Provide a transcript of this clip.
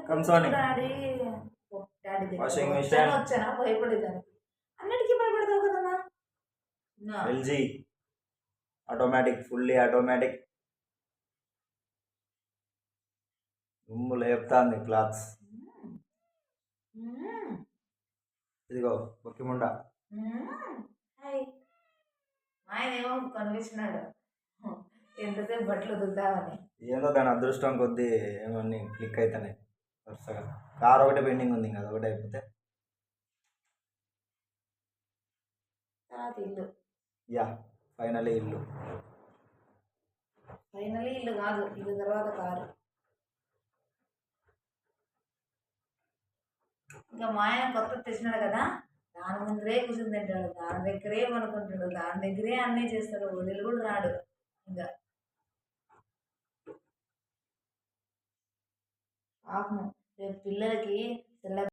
కంసోని daddy washing machine వచ్చానా భయపడేదానికి అన్నిటికీ భయపడతావు కదమ్మా. LG automatic, fully automatic. దుమ్ము లేపుతాంది క్లాత్స్. ఇదిగో బొక్కిముండ. ఆయన ఏమో కనిపించినాడు ఎంతసేపు బట్టలు దుద్దామని. ఏందో దాని అదృష్టం కొద్దీ ఏమన్నీ క్లిక్ అవుతాయి వరుసగా. కార్ ఒకటే పెండింగ్ ఉంది, ఇంకా అదొకటి అయిపోతే తర్వాత ఇల్లు. యా ఫైనలీ ఇల్లు. ఫైనలీ ఇల్లు కాదు, ఇల్లు తర్వాత కారు. ఇంకా మా ఆయన కొత్త తెచ్చినాడు కదా, దాని ముందరే కూర్చుని తింటాడు, దాని దగ్గరే అనుకుంటాడు, దాని దగ్గరే అన్నీ చేస్తాడు, వదిలి కూడా రాడు. ఇంకా పాపం రేపు పిల్లలకి